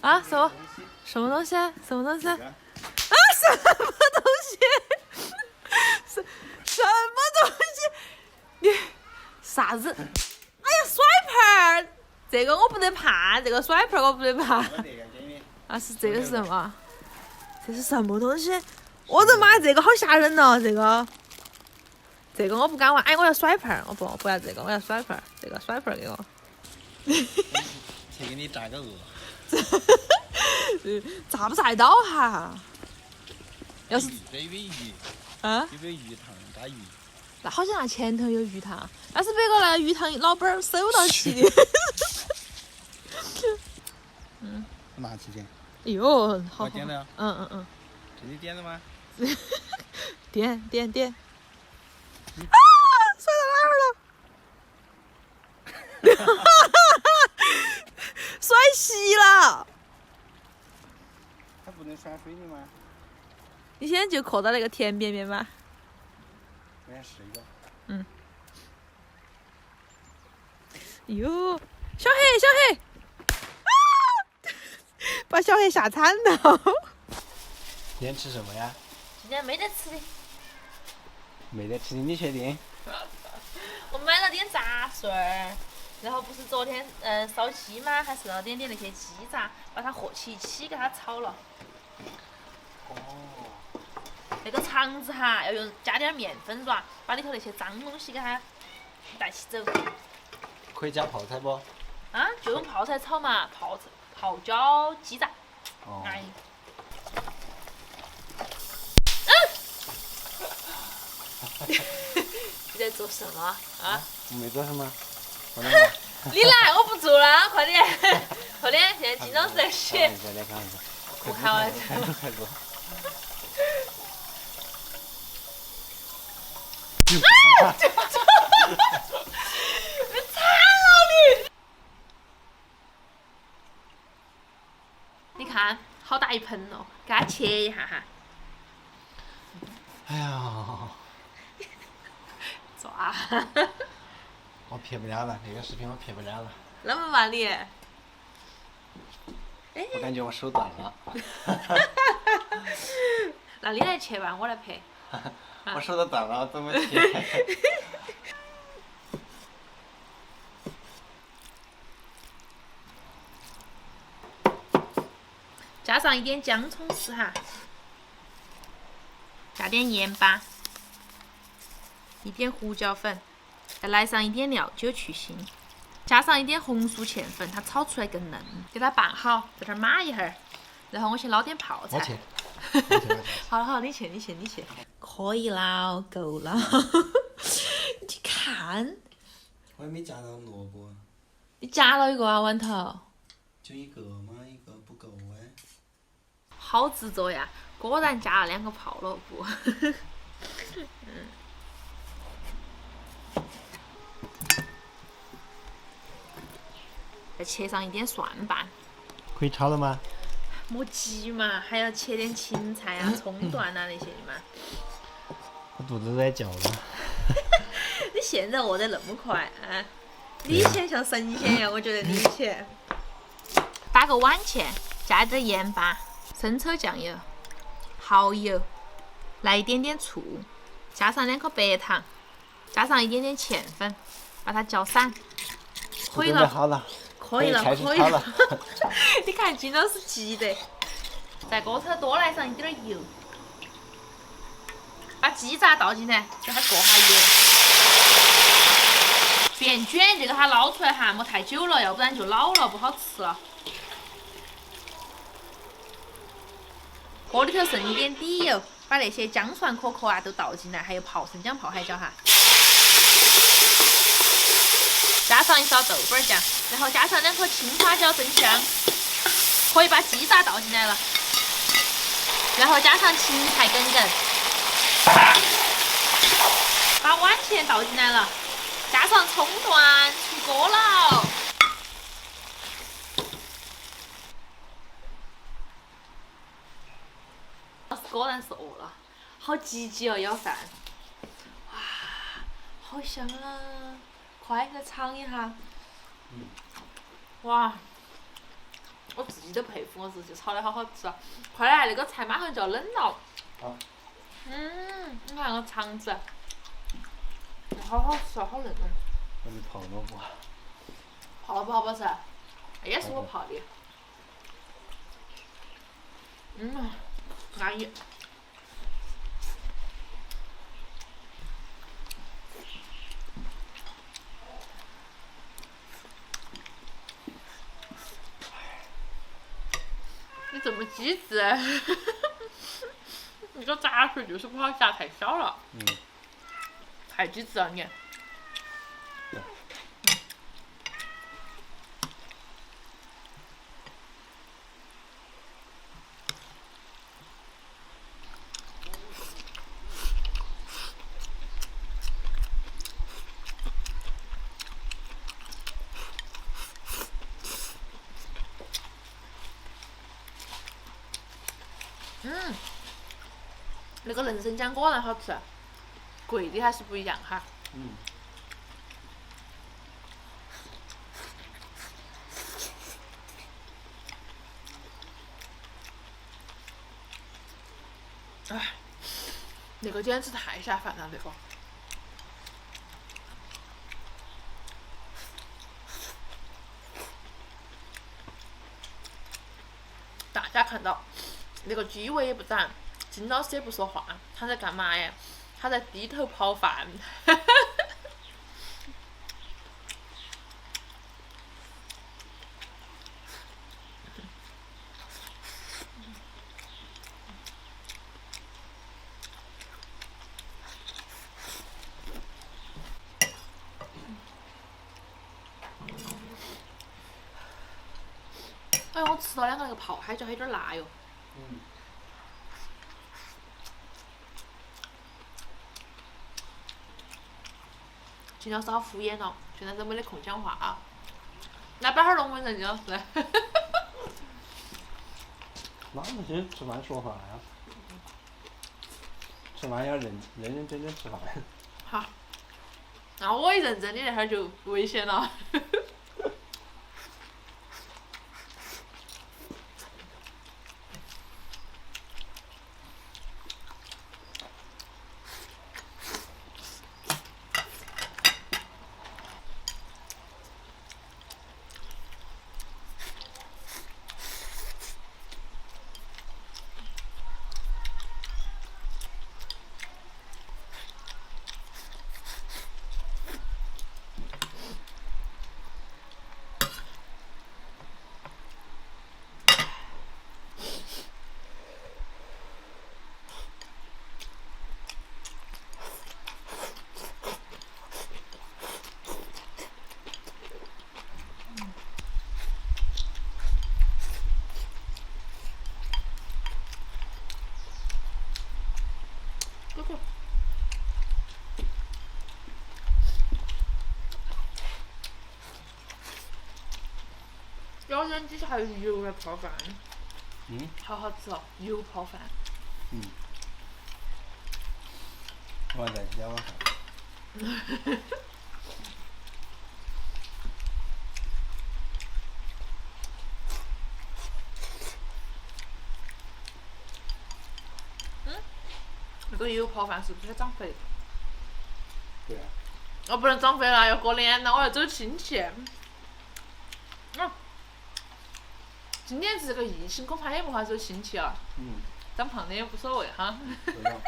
啊，什么东西？什么东西？啊，什么东西？什么东西？你啥子？哎呀，甩盘儿！这个我不得怕，这个甩盘儿我不得怕。啊，是这个是什么？这是什么东西？我的妈，这个好吓人哦！这个我不敢玩。哎，我要甩盘儿，我不要这个，我要甩盘儿。这个甩盘儿给我。去给你炸个鹅。炸不炸得到哈？要是这有没有鱼？啊？有没有鱼塘加鱼？那好像那前头有鱼塘，但是别个那个鱼塘老板收到起的。拿起点。哎呦，好。我点了。嗯。这你点的吗？点。啊！摔到哪儿了？摔稀了。它不能甩水的吗？你现在就扣到那个田边边吧。我先试一个。哟，小黑，啊！把小黑吓惨了。今天吃什么呀？今天没得吃的。没得吃的，你确定？我买了点杂碎儿，然后不是昨天烧鸡吗？还剩了点那些鸡杂，把它和起一起给它炒了。哦。那个肠子哈要加点面粉软，把里头那些脏东西给它带起走。可以加泡菜不？啊，就用泡菜炒嘛，泡椒鸡杂。哦。哎。你在做什么啊？我没做什么。你来，我不做了，快点，快点！现在金老师在写。不开玩笑。快做。你惨了你！你看，好大一盆哦，给它切一下哈。哎呀。抓。我撇不了了，这个视频我撇不了了。那么嘛你？我感觉我手断了。那你来切吧，我来拍。我手都断了，怎么切？加上一点姜葱丝哈，加点盐巴，一点胡椒粉，再来上一点料酒去腥，加上一点红薯芡粉，它炒出来更嫩。给它拌好，在这儿码一会儿，然后我去捞点泡菜。我去。好，你去。可以了，够了。你看。我也没夹到萝卜。你夹了一个啊，碗头。就一个吗？一个不够哎。好执着呀！果然加了2个泡萝卜。再切上一点蒜瓣。可以炒了吗？莫急嘛，还要切点芹菜啊、葱段啊那些的嘛。我肚子都在叫了。你现在饿得那么快啊！你以前像神仙一样，我觉得你以前。打个碗去，加点盐巴、生抽、酱油、蚝油，来一点点醋，加上2颗白糖，加上一点点芡粉，把它搅散。可以了。好了。可以了。了。你看金老师急得。在锅头多来上一点油，把鸡杂倒进来，给它过下油。别卷，就给它捞出来哈，莫太久了，要不然就老了，不好吃了。锅里头剩一点底油，把那些姜蒜壳壳啊都倒进来，还有生姜泡海椒哈。加上一勺豆瓣酱，然后加上2颗青花椒增香。可以把鸡杂倒进来了，然后加上芹菜梗，把碗前倒进来了，加上葱段，出锅了。果然是饿了，好积极哦，舀饭。哇，好香啊！快来尝一下。哇，我己都佩服我自己炒的好好吃。快来，那个菜马上就要冷了。好。你看我肠子，好好吃，好嫩哦。那你泡了不？泡了不好不好吃？也是我泡的。安逸。你这么机智，你个杂碎就是不好夹太小了。太机智了你。那个人参浆果然好吃，贵的还是不一样哈。哎，那个简直太下饭了，那个。大家看到那个鸡尾也不长，金老师也不说话，他在干嘛呀？他在低头泡饭。哎，我吃到两个那个泡海椒，还有点辣哟。金老师好敷衍哦，现在都没得空讲话啊。来摆会儿龙门阵，金老师。哪能去吃饭说话呀？吃饭要认认真真吃饭。好，那我一认真的那会儿就危险了。椒盐鸡还有油来泡饭，好好吃哦，油泡饭。我再加碗饭。那个油泡饭是不是长肥？对啊。我不能长肥了，要过年了，我要走亲戚。今年这个疫情恐怕也没法走亲戚了。长胖的也无所谓哈。对的。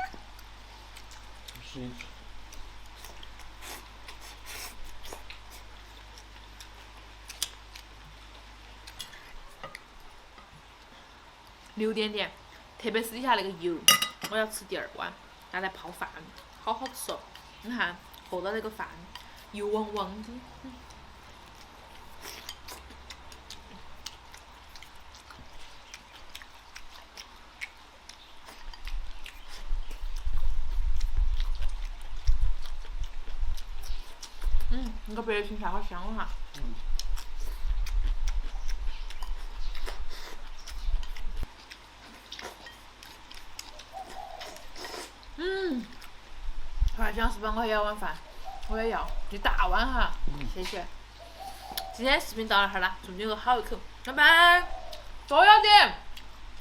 6点点，特别是底下那个油，我要吃第2碗，拿来泡饭，好好吃哦。你看，和到那个饭，油汪汪的。那个白裙菜好香哈。快，姜老师帮我舀碗饭，我也要一大碗哈，谢谢。今天视频到这儿了，祝你有个好胃口，拜拜。